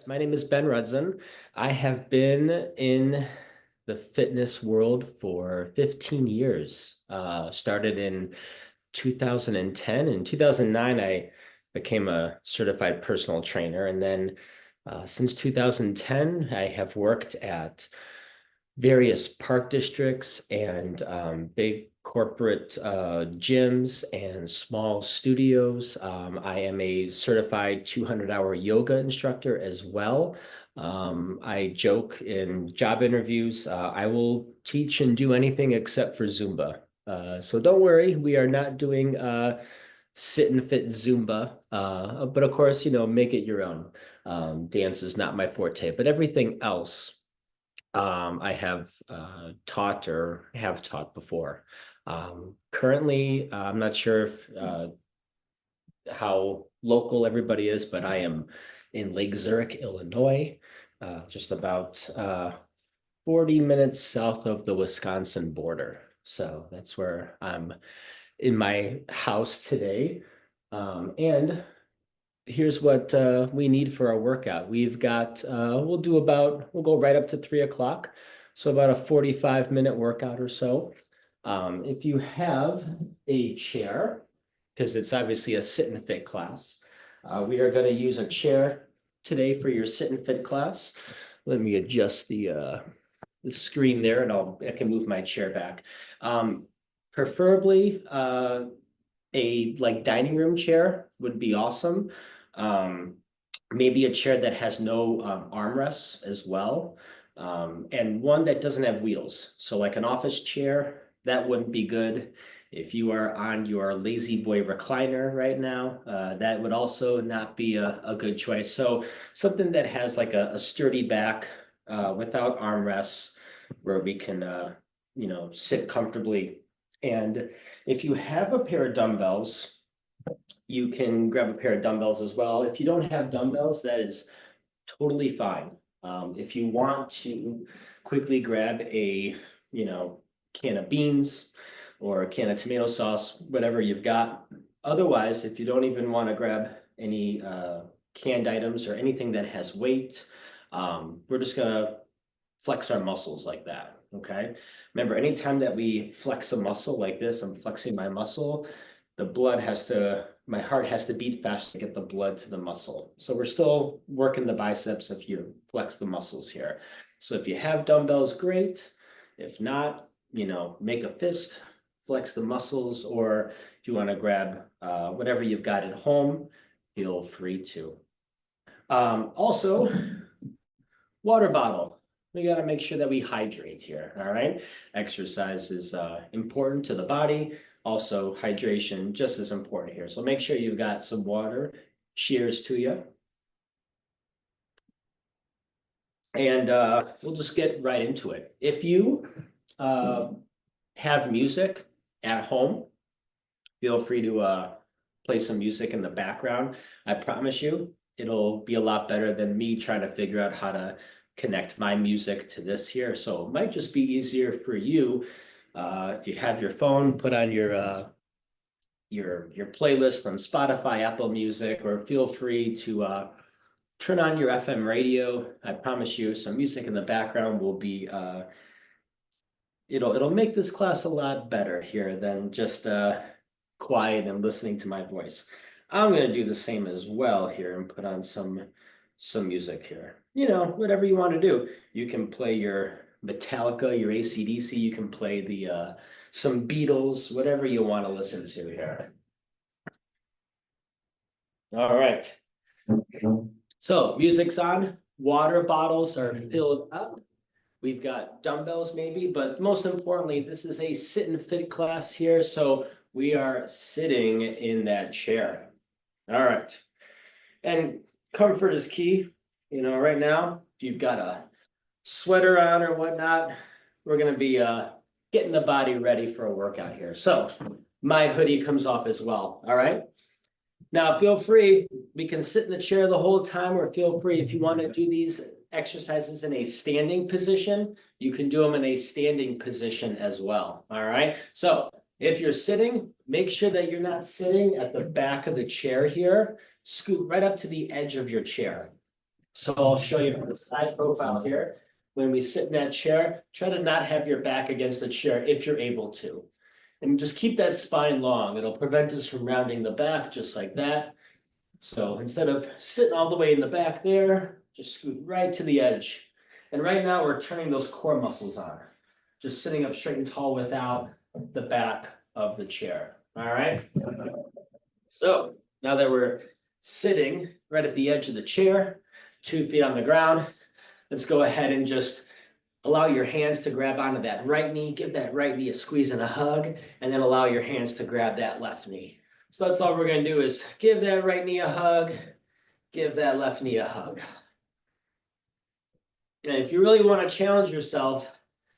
My name is Ben Rudson. I have been in the fitness world for 15 years. Started in 2010. In 2009, I became a certified personal trainer. And then since 2010, I have worked at various park districts and big corporate gyms and small studios. I am a certified 200-hour yoga instructor as well. I joke in job interviews, I will teach and do anything except for Zumba. So don't worry, we are not doing sit and fit Zumba. But of course, make it your own. Dance is not my forte, but everything else I have taught or have taught before. Currently, I'm not sure if how local everybody is, but I am in Lake Zurich, Illinois, just about 40 minutes south of the Wisconsin border. So that's where I'm in my house today. And here's what we need for our workout. We've got we'll go right up to 3 o'clock. So about a 45-minute workout or so. If you have a chair, because it's obviously a sit and fit class, we are going to use a chair today for your sit and fit class. Let me adjust the screen there, and I can move my chair back. Preferably a like dining room chair would be awesome. Um, Maybe a chair that has no armrests as well. And one that doesn't have wheels. So like an office chair, that wouldn't be good. If you are on your lazy boy recliner right now, that would also not be a good choice. So something that has like a sturdy back without armrests where we can sit comfortably. And if you have a pair of dumbbells, you can grab a pair of dumbbells as well. If you don't have dumbbells, that is totally fine. If you want to quickly grab a, can of beans or a can of tomato sauce, whatever you've got. Otherwise, if you don't even want to grab any canned items or anything that has weight, we're just gonna flex our muscles like that. Okay. Remember, anytime that we flex a muscle like this, I'm flexing my muscle, my heart has to beat fast to get the blood to the muscle. So we're still working the biceps if you flex the muscles here. So if you have dumbbells, great. If not, make a fist, flex the muscles, or if you want to grab whatever you've got at home, feel free to. Also, water bottle. We got to make sure that we hydrate here. All right. Exercise is important to the body. Also, hydration just as important here. So make sure you've got some water. Cheers to you. And we'll just get right into it. If you have music at home, feel free to play some music in the background. I promise you, it'll be a lot better than me trying to figure out how to connect my music to this here. So it might just be easier for you if you have your phone, put on your playlist on Spotify, Apple Music, or feel free to turn on your FM radio. I promise you, some music in the background will be it'll make this class a lot better here than just quiet and listening to my voice. I'm gonna do the same as well here and put on some music here. Whatever you want to do. You can play your Metallica, your AC/DC, you can play the some Beatles, whatever you want to listen to here. All right. So music's on, water bottles are filled up. We've got dumbbells maybe, but most importantly, this is a sit and fit class here. So we are sitting in that chair. All right. And comfort is key. Right now, if you've got a sweater on or whatnot, we're going to be getting the body ready for a workout here. So my hoodie comes off as well. All right. Now, feel free, we can sit in the chair the whole time, or feel free if you want to do these exercises in a standing position, you can do them in a standing position as well. All right. So if you're sitting, make sure that you're not sitting at the back of the chair here. Scoot right up to the edge of your chair. So I'll show you from the side profile here. When we sit in that chair, try to not have your back against the chair if you're able to. And just keep that spine long. It'll prevent us from rounding the back just like that. So instead of sitting all the way in the back there, just scoot right to the edge. And right now we're turning those core muscles on. Just sitting up straight and tall without the back of the chair. All right. So now that we're sitting right at the edge of the chair, 2 feet on the ground, let's go ahead and just allow your hands to grab onto that right knee, give that right knee a squeeze and a hug, and then allow your hands to grab that left knee. So that's all we're going to do is give that right knee a hug, give that left knee a hug. And if you really want to challenge yourself,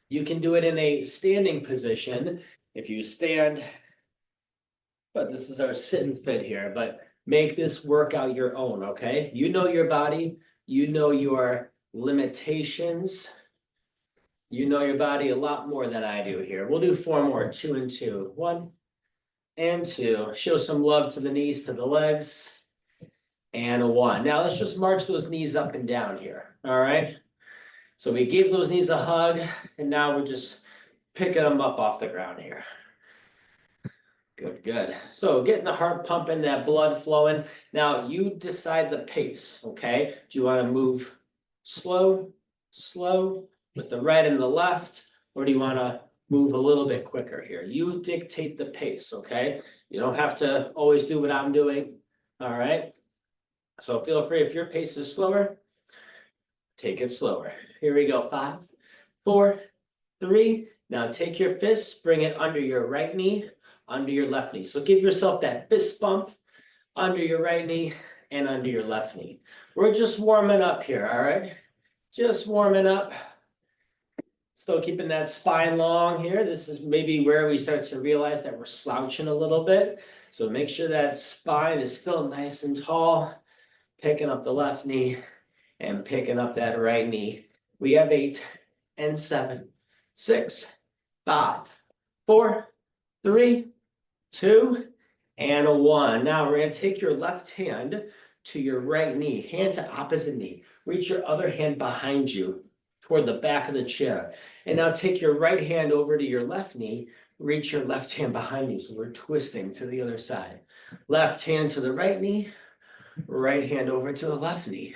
you can do it in a standing position. If you stand, but this is our sit and fit here, but make this workout your own, okay? You know your body, you know your limitations. You know your body a lot more than I do here. We'll do 4 more, 2 and 2. 1 and 2. Show some love to the knees, to the legs. And 1. Now let's just march those knees up and down here. All right. So we gave those knees a hug, and now we're just picking them up off the ground here. Good, good. So getting the heart pumping, that blood flowing. Now you decide the pace, okay? Do you want to move slow, slow, with the right and the left, or do you want to move a little bit quicker here? You dictate the pace, okay? You don't have to always do what I'm doing, all right? So feel free, if your pace is slower, take it slower. Here we go, 5, 4, 3. Now take your fists, bring it under your right knee, under your left knee. So give yourself that fist bump under your right knee and under your left knee. We're just warming up here, all right? Just warming up. Still keeping that spine long here. This is maybe where we start to realize that we're slouching a little bit. So make sure that spine is still nice and tall. Picking up the left knee and picking up that right knee. We have 8 and 7, 6, 5, 4, 3, 2, and 1. Now we're going to take your left hand to your right knee, hand to opposite knee. Reach your other hand behind you toward the back of the chair. And now take your right hand over to your left knee, reach your left hand behind you. So we're twisting to the other side. Left hand to the right knee, right hand over to the left knee.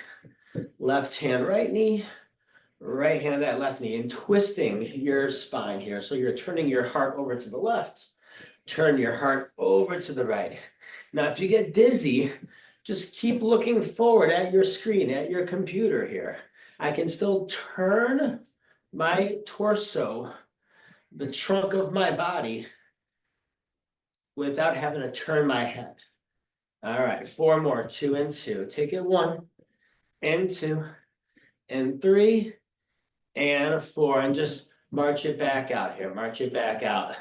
Left hand, right knee, right hand, that left knee, and twisting your spine here. So you're turning your heart over to the left, turn your heart over to the right. Now, if you get dizzy, just keep looking forward at your screen, at your computer here. I can still turn my torso, the trunk of my body, without having to turn my head. All right, 4 more, 2 and 2. Take it 1 and 2 and 3 and 4, and just march it back out here. March it back out.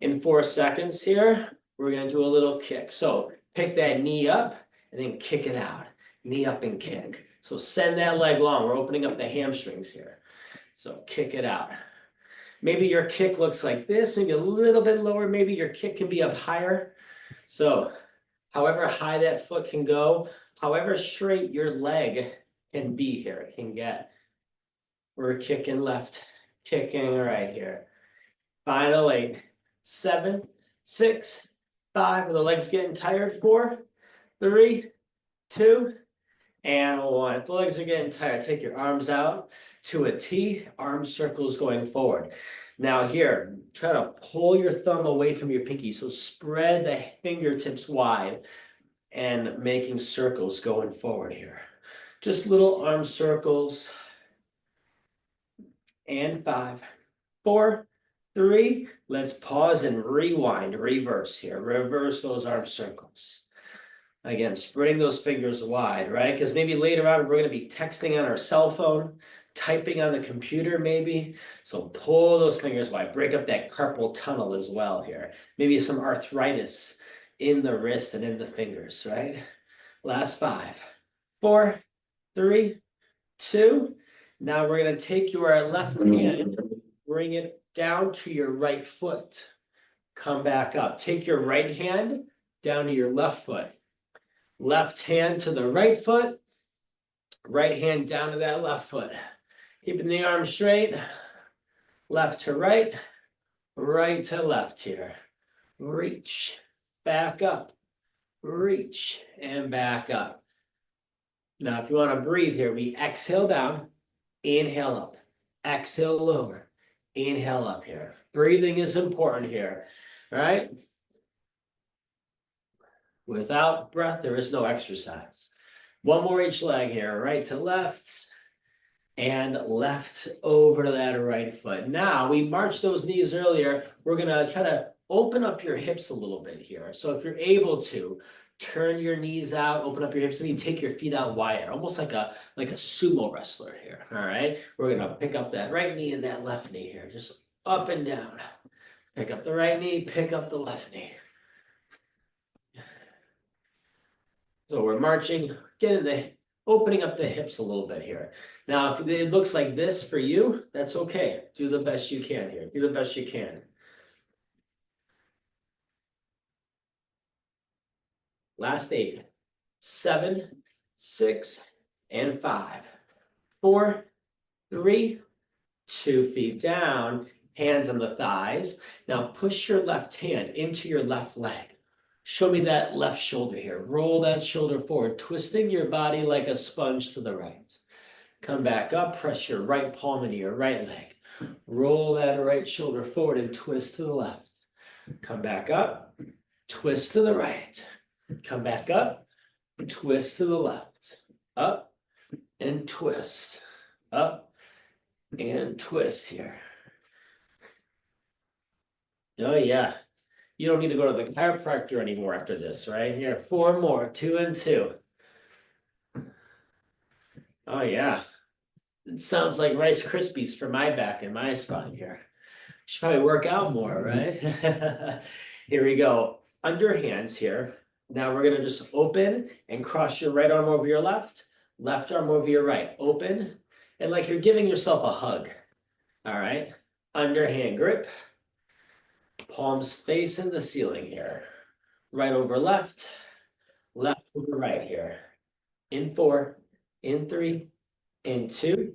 In 4 seconds here, we're going to do a little kick. So pick that knee up and then kick it out. Knee up and kick. So send that leg long. We're opening up the hamstrings here. So kick it out. Maybe your kick looks like this, maybe a little bit lower. Maybe your kick can be up higher. So however high that foot can go, however straight your leg can be here, it can get. We're kicking left, kicking right here. Final 8, 7, 6, 5. Are the legs getting tired? 4, 3, 2, and 1. If the legs are getting tired, take your arms out to a T, arm circles going forward. Now here, try to pull your thumb away from your pinky. So spread the fingertips wide and making circles going forward here. Just little arm circles. And 5, 4, 3. Let's pause and rewind, reverse here. Reverse those arm circles. Again, spreading those fingers wide, right? Because maybe later on we're going to be texting on our cell phone, typing on the computer maybe. So pull those fingers wide, break up that carpal tunnel as well here. Maybe some arthritis in the wrist and in the fingers, right? Last 5, 4, 3, 2. Now we're going to take your left hand, bring it down to your right foot. Come back up. Take your right hand down to your left foot. Left hand to the right foot. Right hand down to that left foot. Keeping the arm straight. Left to right. Right to left here. Reach. Back up. Reach. And back up. Now, if you want to breathe here, we exhale down. Inhale up. Exhale lower. Inhale up here. Breathing is important here. All right? Without breath, there is no exercise. One more each leg here, right to left, and left over to that right foot. Now, we marched those knees earlier. We're gonna try to open up your hips a little bit here. So if you're able to, turn your knees out, open up your hips, maybe take your feet out wider, almost like a sumo wrestler here, all right? We're gonna pick up that right knee and that left knee here, just up and down. Pick up the right knee, pick up the left knee. So we're marching, opening up the hips a little bit here. Now, if it looks like this for you, that's okay. Do the best you can here. Do the best you can. Last 8, 7, 6, and 5, 4, 3, 2 feet down, hands on the thighs. Now push your left hand into your left leg. Show me that left shoulder here. Roll that shoulder forward, twisting your body like a sponge to the right. Come back up, press your right palm into your right leg. Roll that right shoulder forward and twist to the left. Come back up, twist to the right. Come back up, twist to the left. Up and twist. Up and twist here. Oh yeah. You don't need to go to the chiropractor anymore after this, right? Here, 4 more, 2 and 2. Oh yeah. It sounds like Rice Krispies for my back and my spine here. Should probably work out more, right? Here we go. Underhands here. Now we're gonna just open and cross your right arm over your left arm over your right. Open, and like you're giving yourself a hug. All right. Underhand grip. Palms facing the ceiling here. Right over left, left over right here. In 4, in 3, in 2,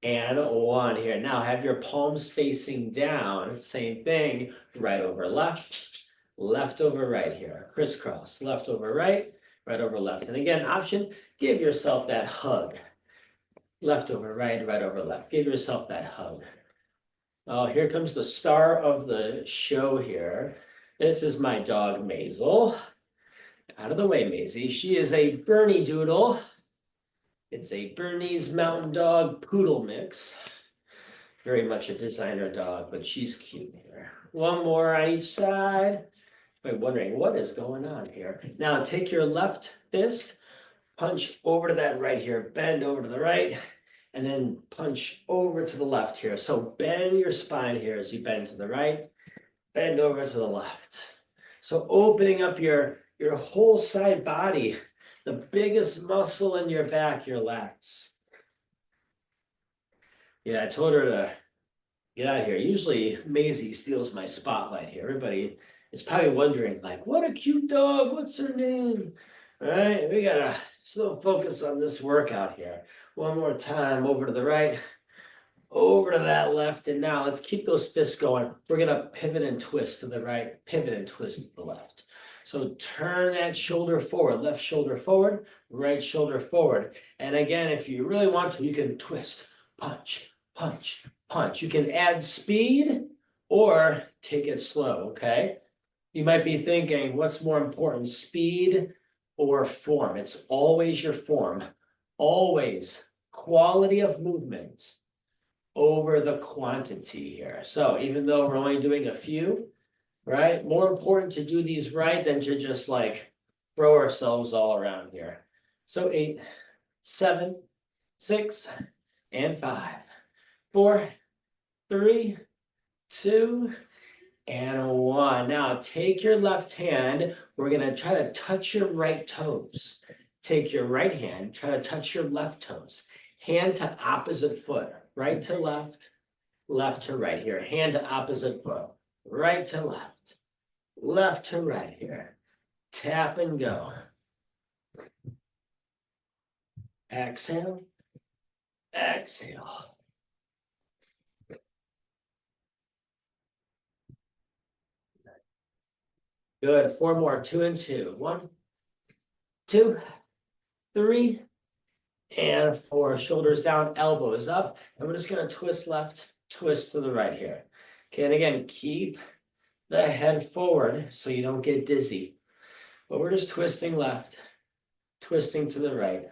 and 1 here. Now have your palms facing down. Same thing. Right over left, left over right here. Crisscross. Left over right, right over left. And again, option, give yourself that hug. Left over right, right over left. Give yourself that hug. Oh, here comes the star of the show here. This is my dog, Maisel. Out of the way, Maisie. She is a Bernie Doodle. It's a Bernese Mountain Dog Poodle mix. Very much a designer dog, but she's cute here. 1 more on each side. I'm wondering what is going on here. Now take your left fist, punch over to that right here, bend over to the right, and then punch over to the left here. So bend your spine here as you bend to the right, bend over to the left. So opening up your whole side body, the biggest muscle in your back, your lats. Yeah, I told her to get out of here. Usually Maisie steals my spotlight here. Everybody is probably wondering, like, what a cute dog, what's her name? All right, we gotta still focus on this workout here. 1 more time, over to the right, over to that left, and now let's keep those fists going. We're gonna pivot and twist to the right, pivot and twist to the left. So turn that shoulder forward, left shoulder forward, right shoulder forward. And again, if you really want to, you can twist, punch, punch, punch. You can add speed or take it slow, okay? You might be thinking, what's more important, speed or form? It's always your form, always quality of movement over the quantity here. So even though we're only doing a few, right? More important to do these right than to just like throw ourselves all around here. So 8, 7, 6, and 5, 4, 3, 2, and 1. Now take your left hand. We're gonna try to touch your right toes. Take your right hand, try to touch your left toes. Hand to opposite foot, right to left, left to right here. Hand to opposite foot, right to left, left to right here. Tap and go. Exhale. Exhale. Good. 4 more. 2 and 2. 1, 2, 3, and 4. Shoulders down, elbows up. And we're just going to twist left, twist to the right here. Okay, and again, keep the head forward so you don't get dizzy. But we're just twisting left, twisting to the right.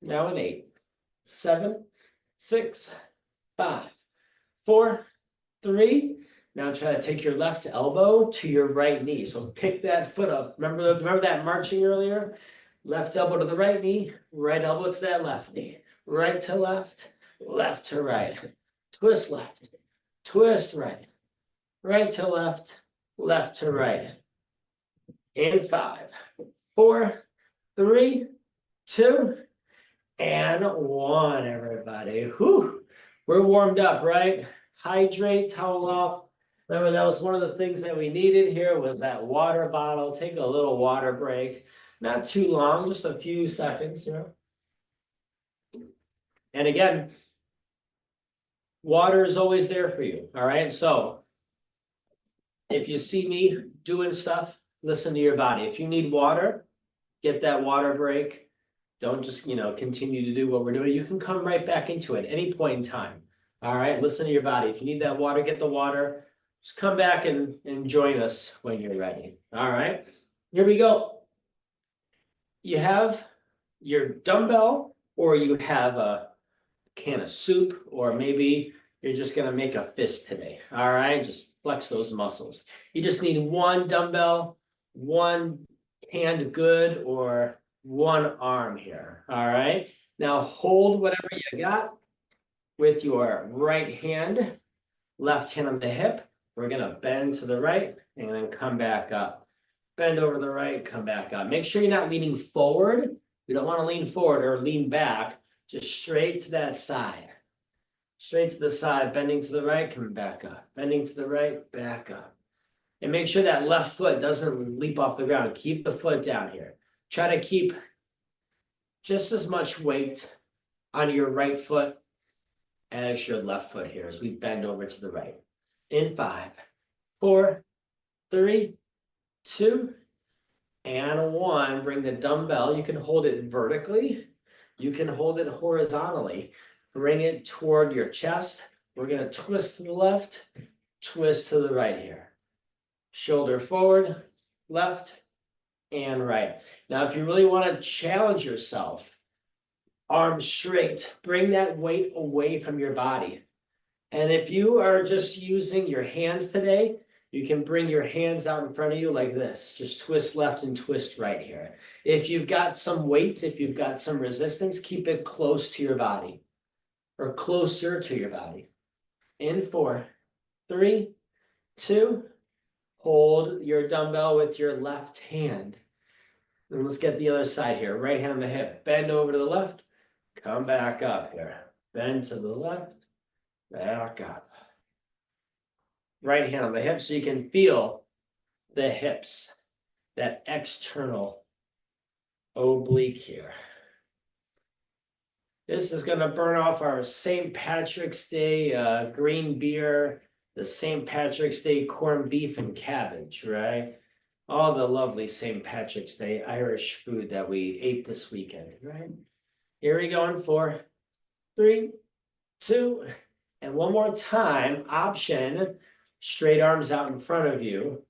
Now in 8, 7, 6, 5, 4, 3. Now try to take your left elbow to your right knee. So pick that foot up. Remember that marching earlier? Left elbow to the right knee, right elbow to that left knee. Right to left, left to right. Twist left, twist right. Right to left, left to right. In 5, 4, 3, 2, and 1, everybody. Whew. We're warmed up, right? Hydrate, towel off. Remember, that was one of the things that we needed here was that water bottle. Take a little water break. Not too long, just a few seconds, you know. And again, water is always there for you, all right? So if you see me doing stuff, listen to your body. If you need water, get that water break. Don't just, continue to do what we're doing. You can come right back into it any point in time. All right, listen to your body. If you need that water, get the water. Just come back and join us when you're ready. All right, here we go. You have your dumbbell, or you have a can of soup, or maybe you're just gonna make a fist today. All right, just flex those muscles. You just need one dumbbell, one hand good, or one arm here. All right, now hold whatever you got with your right hand, left hand on the hip. We're gonna bend to the right and then come back up. Bend over to the right, come back up. Make sure you're not leaning forward. We don't want to lean forward or lean back. Just straight to that side. Straight to the side, bending to the right, coming back up. Bending to the right, back up. And make sure that left foot doesn't leap off the ground. Keep the foot down here. Try to keep just as much weight on your right foot as your left foot here as we bend over to the right. In 5, 4, 3, 2, and 1. Bring the dumbbell. You can hold it vertically. You can hold it horizontally. Bring it toward your chest. We're going to twist to the left, twist to the right here. Shoulder forward, left, and right. Now, if you really want to challenge yourself, arms straight, bring that weight away from your body. And if you are just using your hands today, you can bring your hands out in front of you like this. Just twist left and twist right here. If you've got some weight, if you've got some resistance, keep it close to your body or closer to your body. In 4, 3, 2, hold your dumbbell with your left hand. And let's get the other side here. Right hand on the hip. Bend over to the left. Come back up here. Bend to the left. Back up. Right hand on the hip so you can feel the hips, that external oblique here. This is going to burn off our St. Patrick's Day green beer, the St. Patrick's Day corned beef and cabbage, right? All the lovely St. Patrick's Day Irish food that we ate this weekend, right? Here we go in 4, 3, 2, and one more time. Option, straight arms out in front of you.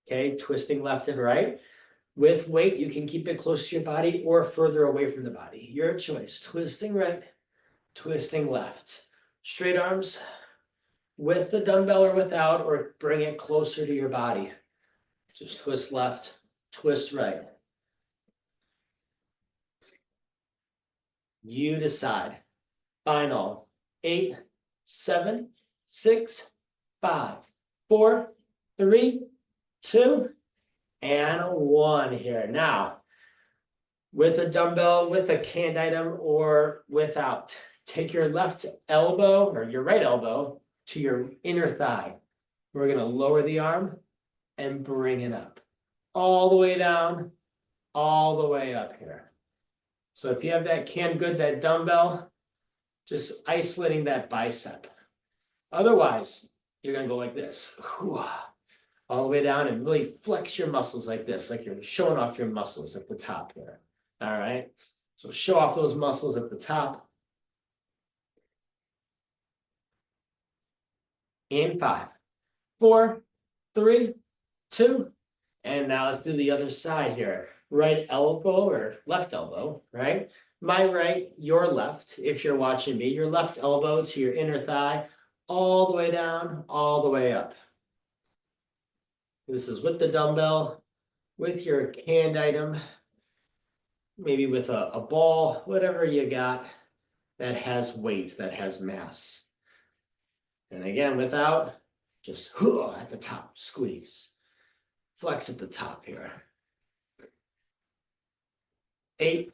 Okay, twisting left and right. With weight, you can keep it close to your body or further away from the body. Your choice. Twisting right, twisting left. Straight arms with the dumbbell or without, or bring it closer to your body. Just twist left, twist right. You decide. Final. 8, 7, 6, 5, 4, 3, 2, and 1 here. Now, with a dumbbell, with a canned item, or without, take your left elbow or your right elbow to your inner thigh. We're going to lower the arm and bring it up. All the way down, all the way up here. So if you have that canned good, that dumbbell, just isolating that bicep. Otherwise, you're gonna go like this, all the way down and really flex your muscles like this, like you're showing off your muscles at the top here. All right. So show off those muscles at the top. In 5, 4, 3, 2. And now let's do the other side here. Right elbow or left elbow, right? My right, your left, if you're watching me, your left elbow to your inner thigh, all the way down, all the way up. This is with the dumbbell, with your canned item, maybe with a ball, whatever you got that has weight, that has mass. And again, without, just at the top, squeeze. Flex at the top here. 8,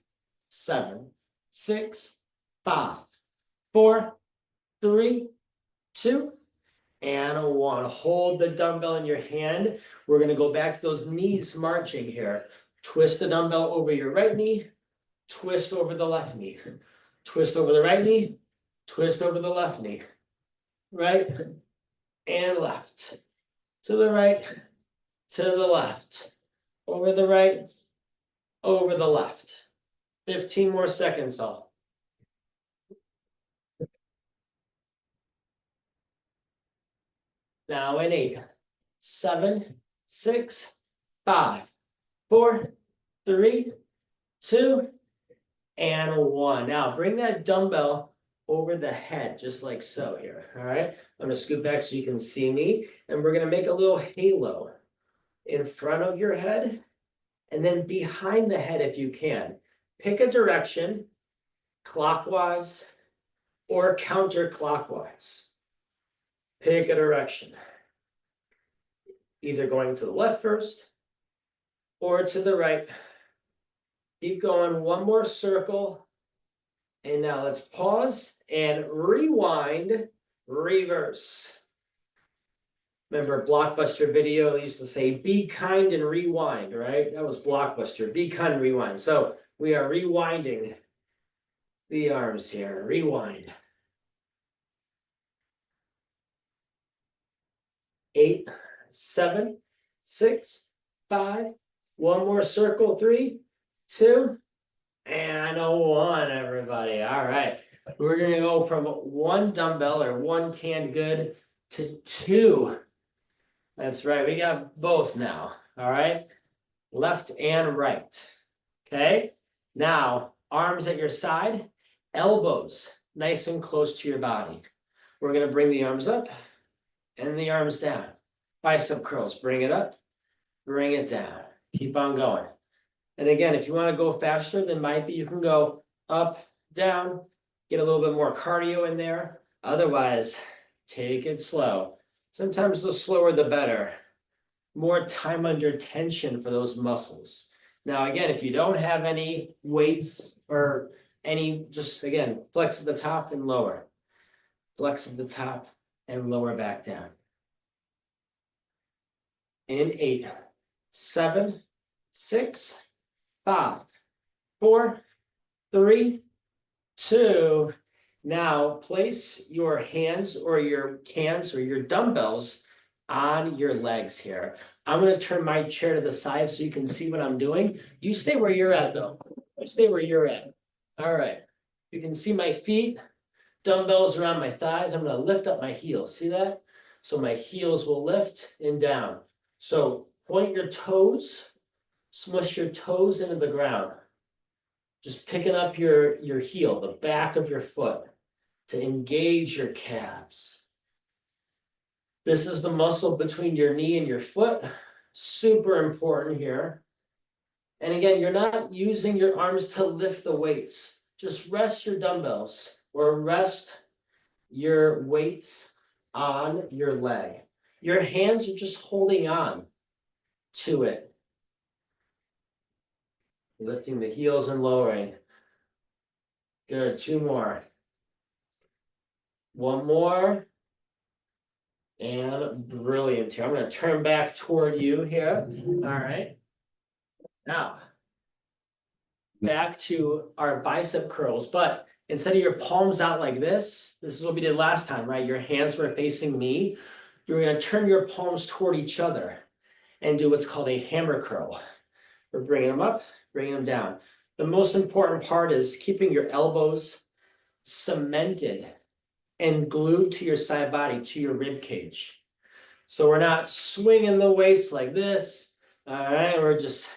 7, 6, 5, 4, 3, 2, and 1. Hold the dumbbell in your hand. We're going to go back to those knees marching here. Twist the dumbbell over your right knee, twist over the left knee, twist over the right knee, twist over the left knee, right and left, to the right, to the left, over the right, over the left. 15 more seconds all. Now in 8, 7, 6, 5, 4, 3, 2, and 1. Now bring that dumbbell over the head, just like so here. All right. I'm going to scoot back so you can see me. And we're going to make a little halo in front of your head and then behind the head if you can. Pick a direction, clockwise or counterclockwise. Pick a direction. Either going to the left first or to the right. Keep going, one more circle. And now let's pause and rewind, reverse. Remember Blockbuster video, they used to say, be kind and rewind, right? That was Blockbuster, be kind and rewind. So we are rewinding the arms here, rewind. 8, 7, 6, 5, one more circle, 3, 2, and a 1, everybody. All right. We're going to go from 1 dumbbell or 1 canned good to 2. That's right. We got both now. All right. Left and right. Okay. Now, arms at your side, elbows nice and close to your body. We're going to bring the arms up and the arms down. Bicep curls. Bring it up. Bring it down. Keep on going. And again, if you want to go faster, then maybe you can go up, down, get a little bit more cardio in there. Otherwise, take it slow. Sometimes the slower, the better. More time under tension for those muscles. Now, again, if you don't have any weights or any, just again, flex at the top and lower. Flex at the top and lower back down. In 8, 7, 6, 5, 4, 3, 2. Now place your hands or your cans or your dumbbells on your legs here. I'm going to turn my chair to the side so you can see what I'm doing. You stay where you're at though. You stay where you're at. All right. You can see my feet, dumbbells around my thighs. I'm going to lift up my heels. See that? So my heels will lift and down. So point your toes, smush your toes into the ground. Just picking up your heel, the back of your foot, to engage your calves. This is the muscle between your knee and your foot. Super important here. And again, you're not using your arms to lift the weights. Just rest your dumbbells or rest your weights on your leg. Your hands are just holding on to it. Lifting the heels and lowering. Good, 2 more. 1 more. And brilliant here. I'm going to turn back toward you here. All right. Now, back to our bicep curls, but instead of your palms out like this is what we did last time, right? Your hands were facing me. You're gonna turn your palms toward each other and do what's called a hammer curl. We're bringing them up, bringing them down. The most important part is keeping your elbows cemented and glued to your side body, to your rib cage. So we're not swinging the weights like this. All right, we're just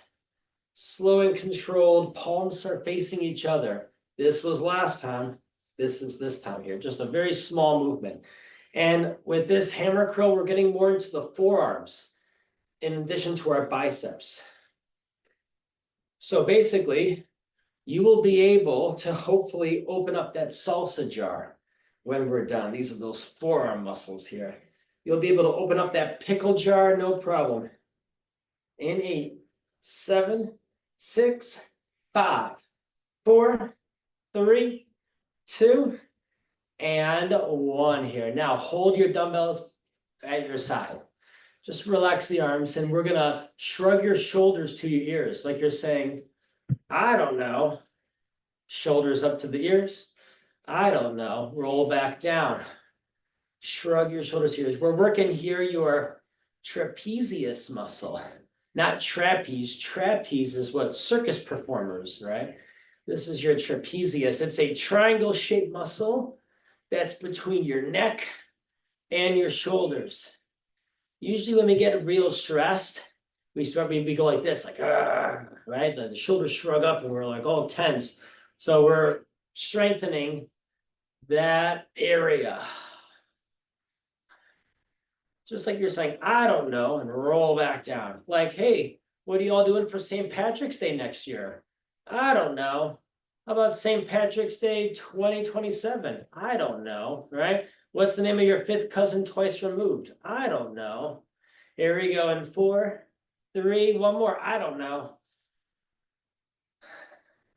slow and controlled. Palms are facing each other. This was last time. This is this time here. Just a very small movement. And with this hammer curl, we're getting more into the forearms in addition to our biceps. So basically, you will be able to hopefully open up that salsa jar when we're done. These are those forearm muscles here. You'll be able to open up that pickle jar, no problem. In 8, 7, 6, 5, 4, 3, 2, and 1 here. Now hold your dumbbells at your side. Just relax the arms, and we're gonna shrug your shoulders to your ears, like you're saying, I don't know. Shoulders up to the ears. I don't know. Roll back down. Shrug your shoulders to your ears. We're working here your trapezius muscle, not trapeze. Trapeze is what circus performers, right? This is your trapezius. It's a triangle-shaped muscle that's between your neck and your shoulders. Usually when we get real stressed, we go like this, like, right? The shoulders shrug up and we're like all tense. So we're strengthening that area. Just like you're saying, I don't know, and roll back down. Like, hey, what are you all doing for St. Patrick's Day next year? I don't know. How about St. Patrick's Day 2027? I don't know, right? What's the name of your fifth cousin twice removed? I don't know. Here we go in 4, 3, one more. I don't know.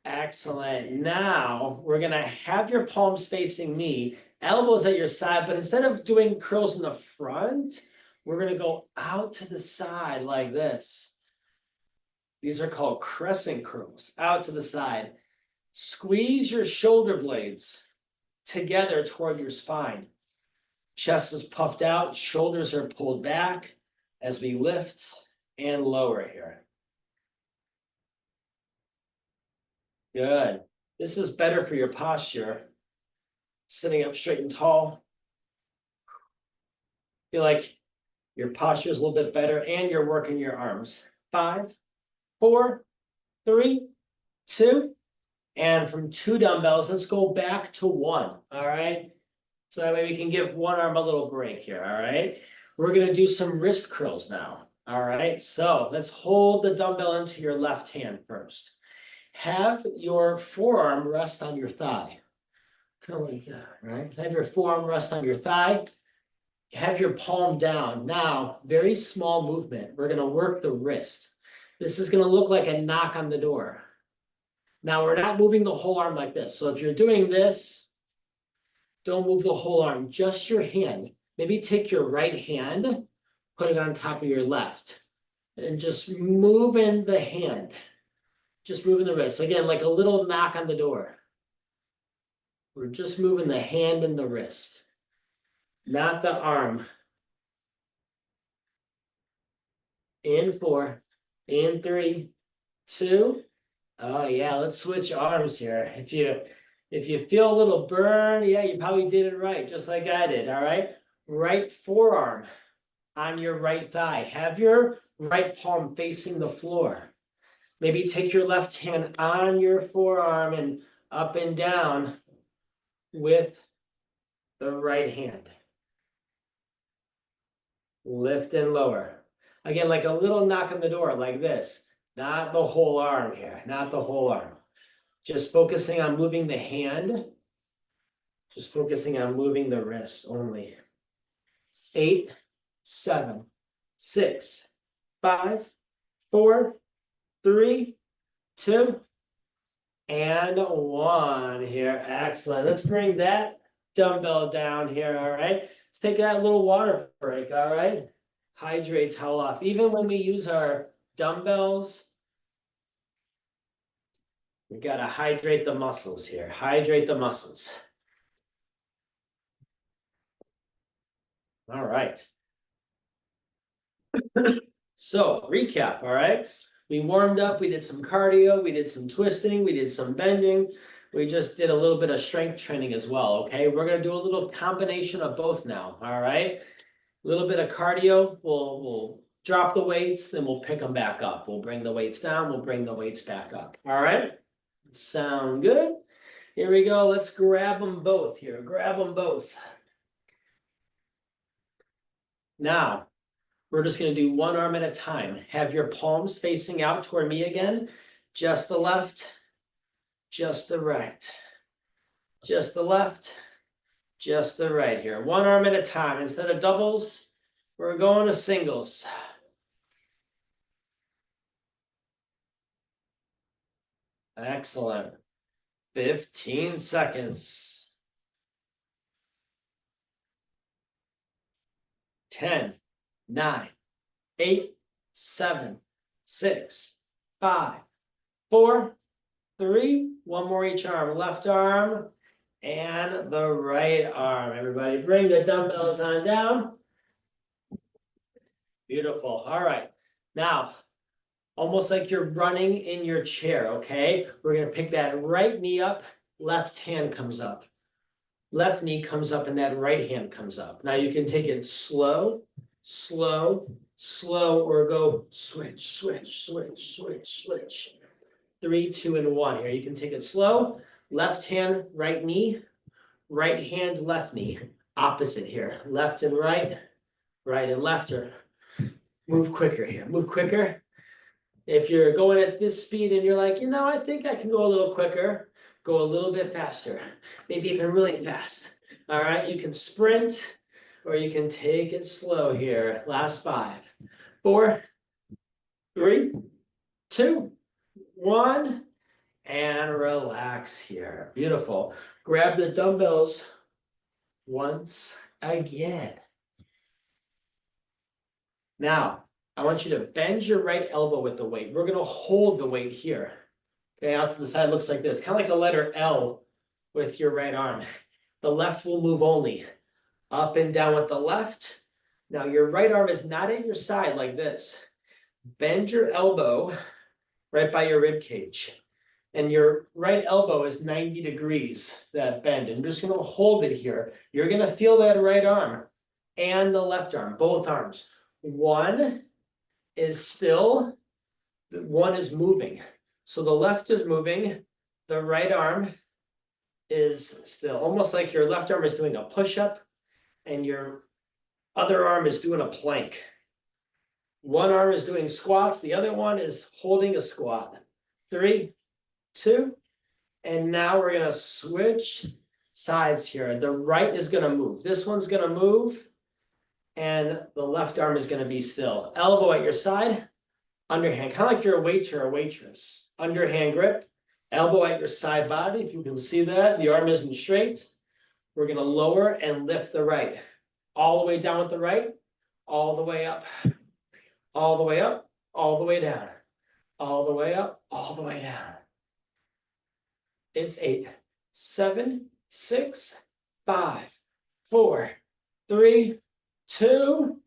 Excellent. Now we're gonna have your palms facing me, elbows at your side, but instead of doing curls in the front, we're gonna go out to the side like this. These are called crescent curls, out to the side. Squeeze your shoulder blades together toward your spine. Chest is puffed out, shoulders are pulled back as we lift and lower here. Good. This is better for your posture. Sitting up straight and tall. Feel like your posture is a little bit better and you're working your arms. 5, 4, 3, 2, and from 2 dumbbells, let's go back to 1. All right. So that way we can give one arm a little break here. All right. We're going to do some wrist curls now. All right. So let's hold the dumbbell into your left hand first. Have your forearm rest on your thigh. Kind of like that, right? Have your forearm rest on your thigh. Have your palm down. Now, very small movement. We're going to work the wrist. This is going to look like a knock on the door. Now, we're not moving the whole arm like this. So if you're doing this, don't move the whole arm, just your hand. Maybe take your right hand, put it on top of your left, and just moving the hand. Just moving the wrist. Again, like a little knock on the door. We're just moving the hand and the wrist, not the arm. In 4, in 3, 2. Oh yeah, let's switch arms here. If you feel a little burn, yeah, you probably did it right, just like I did. All right. Right forearm on your right thigh. Have your right palm facing the floor. Maybe take your left hand on your forearm and up and down with the right hand. Lift and lower. Again, like a little knock on the door, like this. Not the whole arm here, not the whole arm. Just focusing on moving the hand. Just focusing on moving the wrist only. 8, 7, 6, 5, 4, 3, 2, and 1 here. Excellent. Let's bring that dumbbell down here. All right. Let's take that little water break. All right. Hydrate, towel off. Even when we use our dumbbells, We gotta hydrate the muscles here, hydrate the muscles. All right. So recap, all right? We warmed up, we did some cardio, we did some twisting, we did some bending. We just did a little bit of strength training as well, okay? We're gonna do a little combination of both now, all right? A little bit of cardio, we'll drop the weights, then we'll pick them back up. We'll bring the weights down, we'll bring the weights back up, all right? Sound good? Here we go, let's grab them both here, grab them both. Now, we're just gonna do one arm at a time. Have your palms facing out toward me again. Just the left, just the right. Just the left, just the right here. One arm at a time. Instead of doubles, we're going to singles. Excellent. 15 seconds. 10, 9, 8, 7, 6, 5, 4, 3. One more each arm. Left arm and the right arm. Everybody bring the dumbbells on down. Beautiful. All right. Now, almost like you're running in your chair, okay? We're going to pick that right knee up, left hand comes up. Left knee comes up and that right hand comes up. Now you can take it slow, slow, slow, or go switch, switch, switch, switch, switch. 3, 2, and 1 here. You can take it slow, left hand, right knee, right hand, left knee. Opposite here, left and right and left. Or move quicker here, move quicker. If you're going at this speed and you're like, I think I can go a little quicker, go a little bit faster, maybe even really fast. All right, you can sprint or you can take it slow here. Last 5, 4, 3, 2, 1, and relax here. Beautiful. Grab the dumbbells once again. Now, I want you to bend your right elbow with the weight. We're going to hold the weight here. Okay, out to the side looks like this, kind of like a letter L with your right arm. The left will move only. Up and down with the left. Now your right arm is not at your side like this. Bend your elbow right by your rib cage. And your right elbow is 90 degrees, that bend. And I'm just going to hold it here. You're going to feel that right arm and the left arm, both arms. One is still, one is moving. So the left is moving, the right arm is still, almost like your left arm is doing a push-up and your other arm is doing a plank. One arm is doing squats, the other one is holding a squat. 3, 2, and now we're gonna switch sides here. The right is gonna move. This one's gonna move, and the left arm is gonna be still. Elbow at your side, underhand, kind of like you're a waiter or waitress. Underhand grip, elbow at your side body. If you can see that, the arm isn't straight. We're gonna lower and lift the right. All the way down with the right, all the way up, all the way up, all the way down, all the way up, all the way down. It's 8, 7, 6, 5, 4, 3, 2,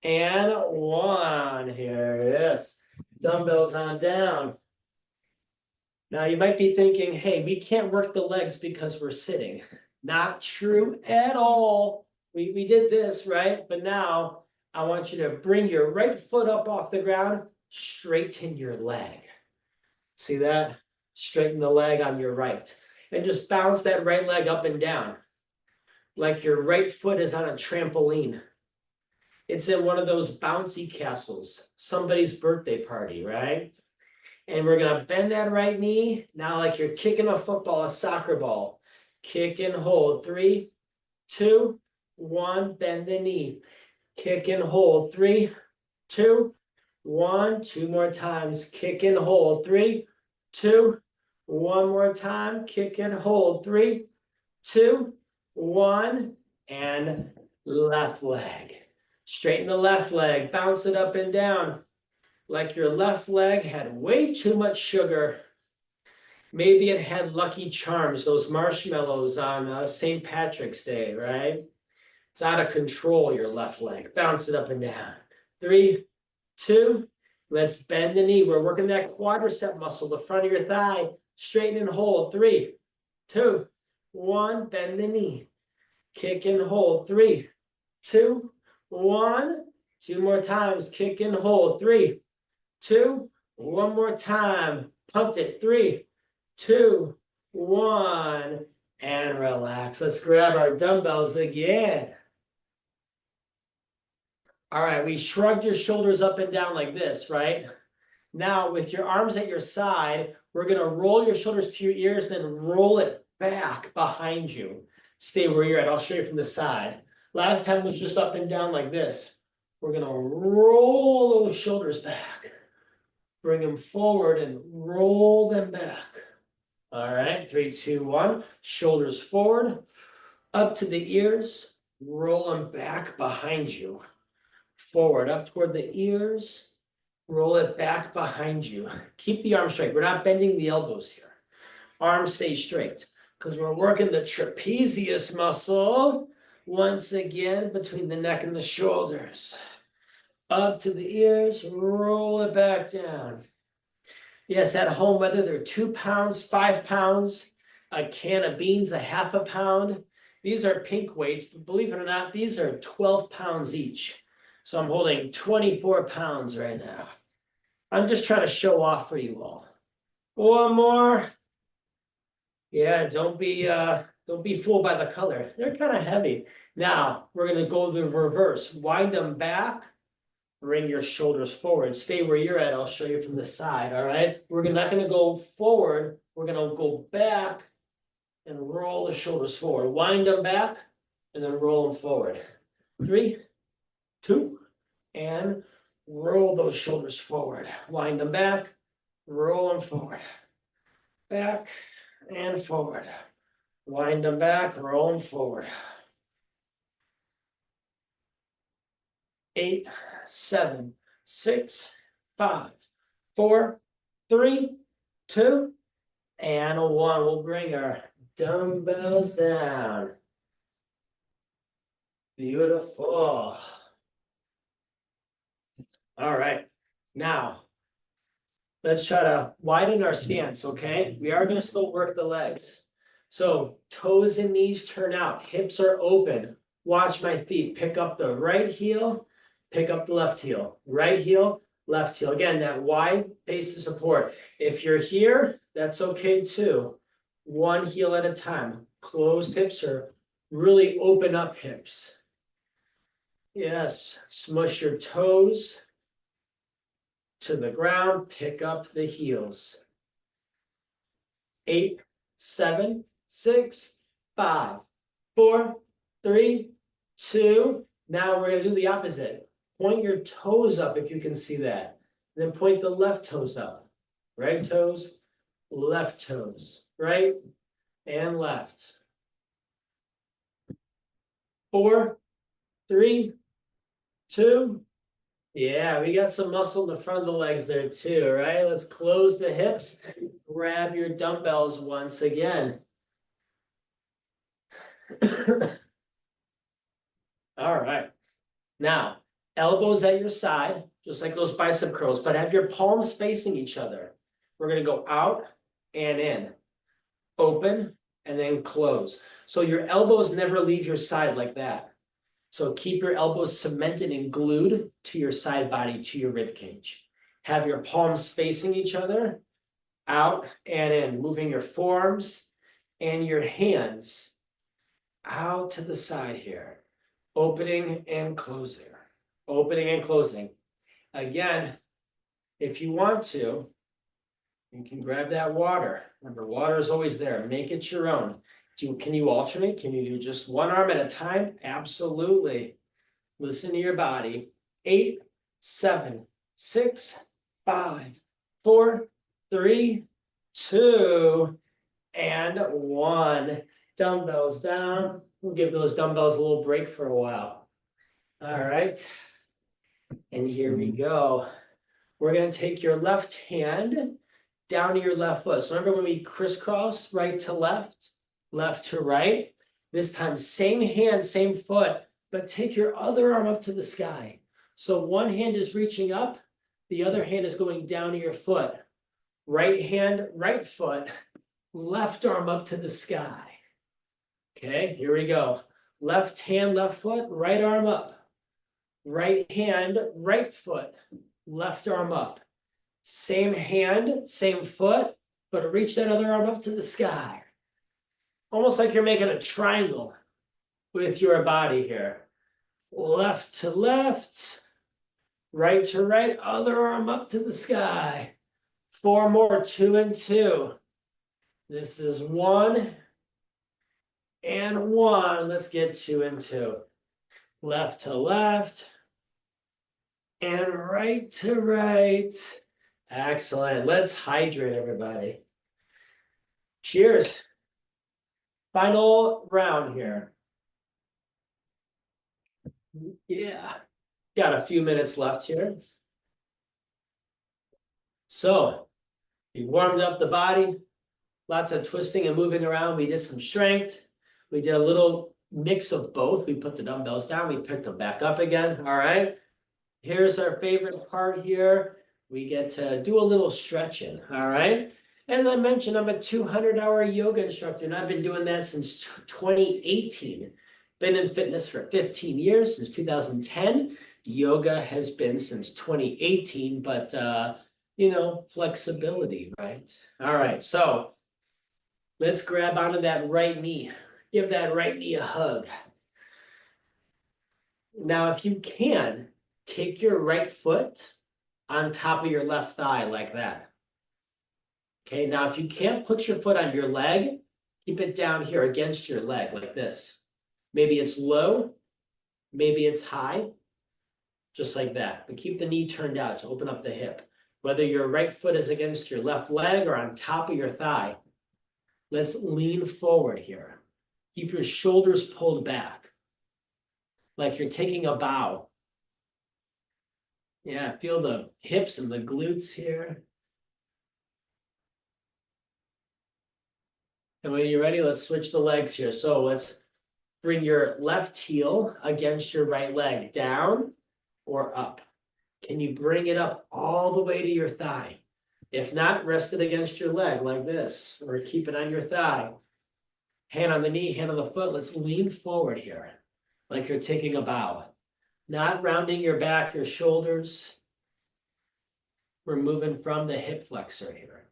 and 1. Here it is. Dumbbells on down. Now you might be thinking, hey, we can't work the legs because we're sitting. Not true at all. We did this, right? But now I want you to bring your right foot up off the ground, straighten your leg. See that? Straighten the leg on your right. And just bounce that right leg up and down. Like your right foot is on a trampoline. It's in one of those bouncy castles, somebody's birthday party, right? And we're gonna bend that right knee. Now like you're kicking a football, a soccer ball. Kick and hold. 3, 2, 1, bend the knee. Kick and hold. 3, 2, 1. 2 more times. Kick and hold. 3, 2, 1 more time. Kick and hold. 3, 2, 1. And left leg. Straighten the left leg. Bounce it up and down. Like your left leg had way too much sugar Maybe it had Lucky Charms, those marshmallows on St. Patrick's Day, right? It's out of control, your left leg. Bounce it up and down. 3, 2, let's bend the knee. We're working that quadricep muscle, the front of your thigh. Straighten and hold. 3, 2, 1, bend the knee. Kick and hold. 3, 2, 1. 2 more times. Kick and hold. 3, 2, 1 more time. Punt it. 3, 2, 1. And relax. Let's grab our dumbbells again. All right, we shrugged your shoulders up and down like this, right? Now, with your arms at your side, we're gonna roll your shoulders to your ears, then roll it back behind you. Stay where you're at. I'll show you from the side. Last time was just up and down like this. We're gonna roll those shoulders back. Bring them forward and roll them back. All right, 3, 2, 1. Shoulders forward, up to the ears, roll them back behind you. Forward, up toward the ears, roll it back behind you. Keep the arms straight. We're not bending the elbows here. Arms stay straight because we're working the trapezius muscle once again between the neck and the shoulders. Up to the ears, roll it back down. Yes, at home, whether they're 2 pounds, 5 pounds, a can of beans, a half a pound, these are pink weights, but believe it or not, these are 12 pounds each. So I'm holding 24 pounds right now. I'm just trying to show off for you all. 1 more. Yeah, don't be fooled by the color. They're kind of heavy. Now we're gonna go the reverse. Wind them back. Bring your shoulders forward. Stay where you're at. I'll show you from the side. All right. We're not gonna go forward. We're gonna go back and roll the shoulders forward. Wind them back and then roll them forward. 3, 2, and roll those shoulders forward. Wind them back, roll them forward. Back and forward. Wind them back, roll them forward. 8, 7, 6, 5, 4, 3, 2, and 1. We'll bring our dumbbells down. Beautiful. All right, now let's try to widen our stance, okay? We are gonna still work the legs. So toes and knees turn out, hips are open. Watch my feet, pick up the right heel, pick up the left heel, right heel, left heel. Again, that wide base of support. If you're here, that's okay too. 1 heel at a time. Closed hips or really open up hips. Yes, smush your toes to the ground, pick up the heels. 8, 7, 6, 5, 4, 3, 2. Now we're going to do the opposite. Point your toes up if you can see that. Then point the left toes up. Right toes, left toes. Right and left. 4, 3, 2. Yeah, we got some muscle in the front of the legs there too, right? Let's close the hips. Grab your dumbbells once again. All right. Now, elbows at your side, just like those bicep curls, but have your palms facing each other. We're going to go out and in, open, and then close. So your elbows never leave your side like that. So keep your elbows cemented and glued to your side body, to your rib cage. Have your palms facing each other, out and in, moving your forearms and your hands out to the side here. Opening and closing, opening and closing. Again, if you want to, you can grab that water. Remember, water is always there. Make it your own. Can you alternate? Can you do just 1 arm at a time? Absolutely. Listen to your body. 8, 7, 6, 5, 4, 3, 2, and 1. Dumbbells down. We'll give those dumbbells a little break for a while. All right. And here we go. We're going to take your left hand down to your left foot. So remember when we crisscross right to left, left to right? This time, same hand, same foot, but take your other arm up to the sky. So one hand is reaching up, the other hand is going down to your foot. Right hand, right foot, left arm up to the sky. Okay, here we go. Left hand, left foot, right arm up. Right hand, right foot, left arm up. Same hand, same foot, but reach that other arm up to the sky. Almost like you're making a triangle with your body here. Left to left, right to right, other arm up to the sky. 4 more, 2 and 2. This is 1 and 1. Let's get 2 and 2. Left to left and right to right. Excellent. Let's hydrate, everybody. Cheers. Final round here. Yeah. Got a few minutes left here. So, we warmed up the body. Lots of twisting and moving around. We did some strength. We did a little mix of both. We put the dumbbells down. We picked them back up again. All right. Here's our favorite part here. We get to do a little stretching. All right. As I mentioned, I'm a 200-hour yoga instructor, and I've been doing that since 2018. Been in fitness for 15 years, since 2010. Yoga has been since 2018, but you know, flexibility, right? All right, so let's grab onto that right knee. Give that right knee a hug. Now, if you can, take your right foot on top of your left thigh like that. Okay, now if you can't put your foot on your leg, keep it down here against your leg like this. Maybe it's low, maybe it's high, just like that. But keep the knee turned out to open up the hip. Whether your right foot is against your left leg or on top of your thigh, let's lean forward here. Keep your shoulders pulled back, like you're taking a bow. Yeah, feel the hips and the glutes here. And when you're ready, let's switch the legs here. So let's bring your left heel against your right leg, down or up. Can you bring it up all the way to your thigh? If not, rest it against your leg like this, or keep it on your thigh. Hand on the knee, hand on the foot. Let's lean forward here, like you're taking a bow. Not rounding your back, your shoulders. We're moving from the hip flexor here.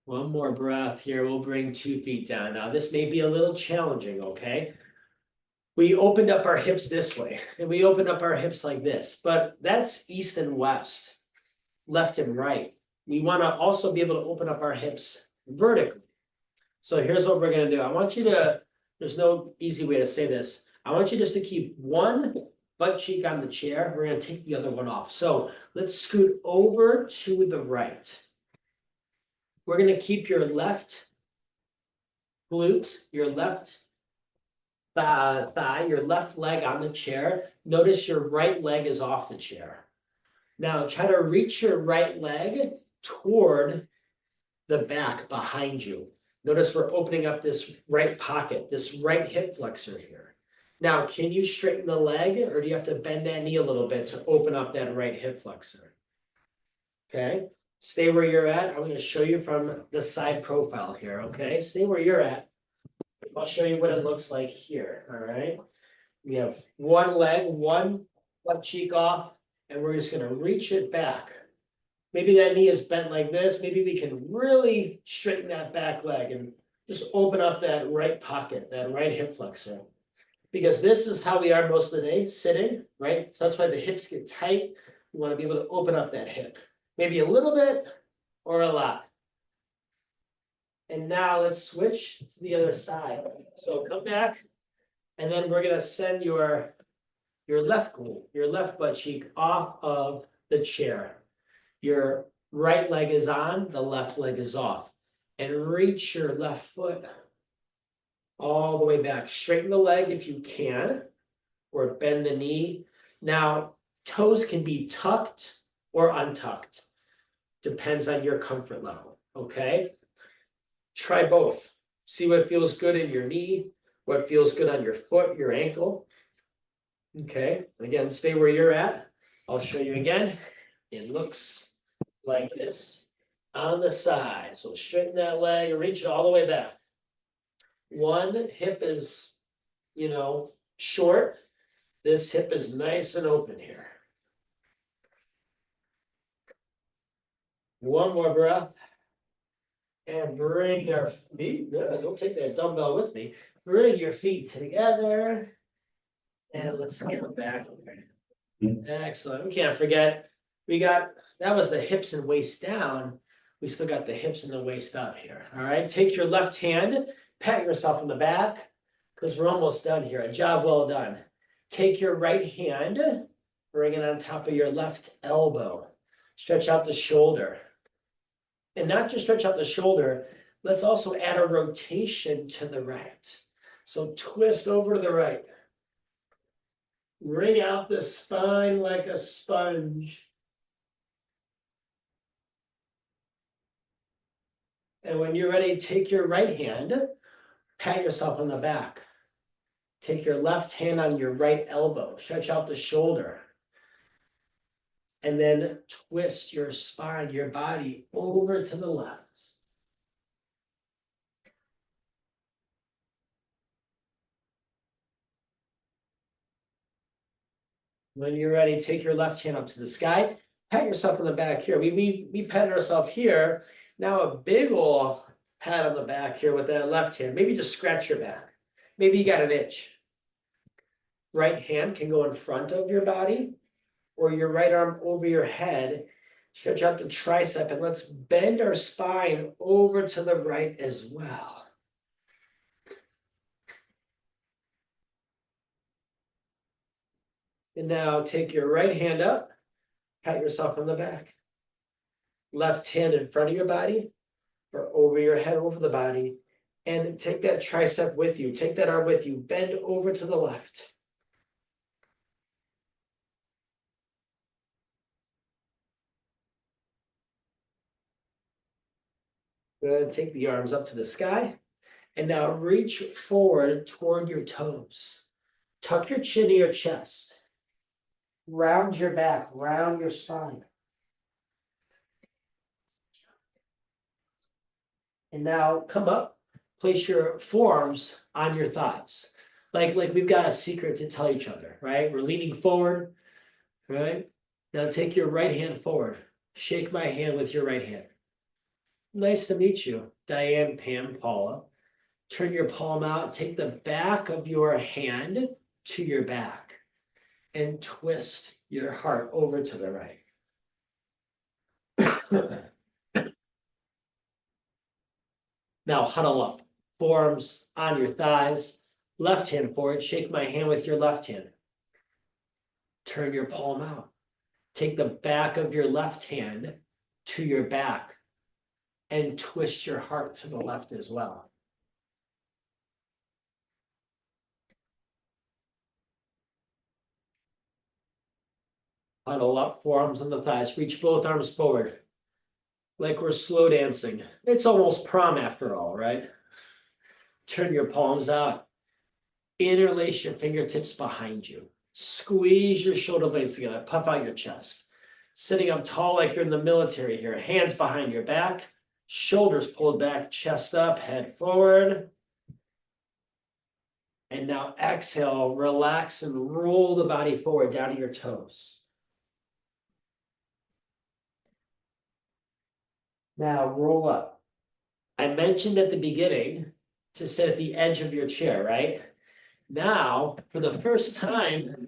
One more breath here. We'll bring 2 feet down. Now, this may be a little challenging, okay? We opened up our hips this way, and we opened up our hips like this, but that's east and west, left and right. We want to also be able to open up our hips vertically. So here's what we're going to do. I want you to, there's no easy way to say this. I want you just to keep one butt cheek on the chair. We're going to take the other one off. So let's scoot over to the right. We're going to keep your left glute, your left thigh, your left leg on the chair. Notice your right leg is off the chair. Now try to reach your right leg toward the back behind you. Notice we're opening up this right pocket, this right hip flexor here. Now, can you straighten the leg, or do you have to bend that knee a little bit to open up that right hip flexor? Okay, stay where you're at. I'm going to show you from the side profile here, okay? Stay where you're at. I'll show you what it looks like here, all right? We have one leg, one butt cheek off, and we're just going to reach it back. Maybe that knee is bent like this. Maybe we can really straighten that back leg and just open up that right pocket, that right hip flexor. Because this is how we are most of the day, sitting, right? So that's why the hips get tight. We want to be able to open up that hip. Maybe a little bit or a lot. And now let's switch to the other side. So come back, and then we're going to send your left glute, your left butt cheek off of the chair. Your right leg is on, the left leg is off. And reach your left foot all the way back. Straighten the leg if you can, or bend the knee. Now, toes can be tucked or untucked. Depends on your comfort level, okay? Try both. See what feels good in your knee, what feels good on your foot, your ankle. Okay, again, stay where you're at. I'll show you again. It looks like this on the side. So straighten that leg, reach it all the way back. One hip is, short. This hip is nice and open here. One more breath. And bring your feet, no, don't take that dumbbell with me. Bring your feet together. And let's get back. Excellent. We can't forget, that was the hips and waist down. We still got the hips and the waist up here. All right, take your left hand, pat yourself on the back, because we're almost done here. A job well done. Take your right hand, bring it on top of your left elbow. Stretch out the shoulder. And not just stretch out the shoulder, let's also add a rotation to the right. So twist over to the right. Wring out the spine like a sponge. And when you're ready, take your right hand, pat yourself on the back. Take your left hand on your right elbow, stretch out the shoulder. And then twist your spine, your body over to the left. When you're ready, take your left hand up to the sky, pat yourself on the back here. We patted ourselves here. Now a big ol' pat on the back here with that left hand. Maybe just scratch your back. Maybe you got an itch. Right hand can go in front of your body, or your right arm over your head. Stretch out the tricep, and let's bend our spine over to the right as well. And now take your right hand up, pat yourself on the back. Left hand in front of your body, or over your head, over the body. And take that tricep with you, take that arm with you, bend over to the left. Good, take the arms up to the sky. And now reach forward toward your toes. Tuck your chin to your chest. Round your back, round your spine. And now come up, place your forearms on your thighs. Like we've got a secret to tell each other, right? We're leaning forward, right? Now take your right hand forward. Shake my hand with your right hand. Nice to meet you, Diane, Pam, Paula. Turn your palm out, take the back of your hand to your back and twist your heart over to the right. Now huddle up, forearms on your thighs, left hand forward, shake my hand with your left hand. Turn your palm out. Take the back of your left hand to your back and twist your heart to the left as well. Huddle up, forearms on the thighs, reach both arms forward. Like we're slow dancing. It's almost prom after all, right? Turn your palms out. Interlace your fingertips behind you. Squeeze your shoulder blades together. Puff out your chest. Sitting up tall like you're in the military here. Hands behind your back. Shoulders pulled back. Chest up. Head forward. And now exhale. Relax and roll the body forward down to your toes. Now roll up. I mentioned at the beginning to sit at the edge of your chair, right? Now, for the first time,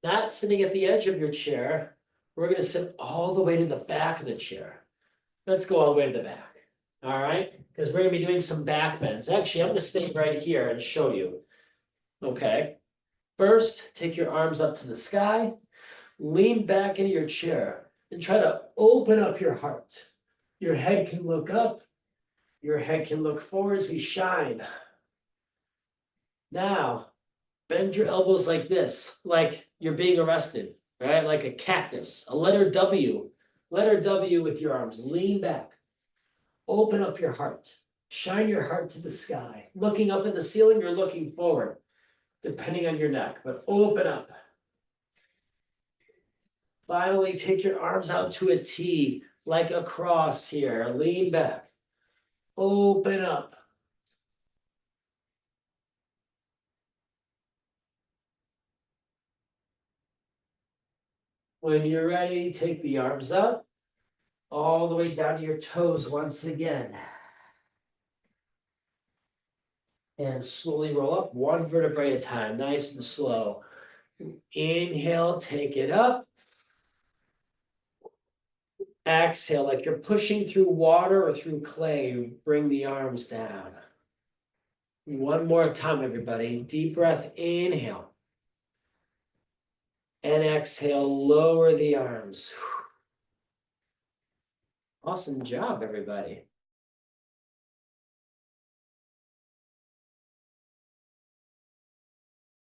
not sitting at the edge of your chair, we're going to sit all the way to the back of the chair. Let's go all the way to the back, all right? Because we're going to be doing some back bends. Actually, I'm going to stay right here and show you, okay? First, take your arms up to the sky, lean back into your chair, and try to open up your heart. Your head can look up, your head can look forward as we shine. Now, bend your elbows like this, like you're being arrested. right? Like a cactus, a letter W. Letter W with your arms. Lean back. Open up your heart. Shine your heart to the sky. Looking up at the ceiling or looking forward, depending on your neck, but open up. Finally, take your arms out to a T, like a cross here. Lean back. Open up. When you're ready, take the arms up, all the way down to your toes once again. And slowly roll up one vertebrae at a time, nice and slow. Inhale, take it up. Exhale, like you're pushing through water or through clay, bring the arms down. One more time, everybody. Deep breath, inhale. And exhale, lower the arms. Awesome job, everybody.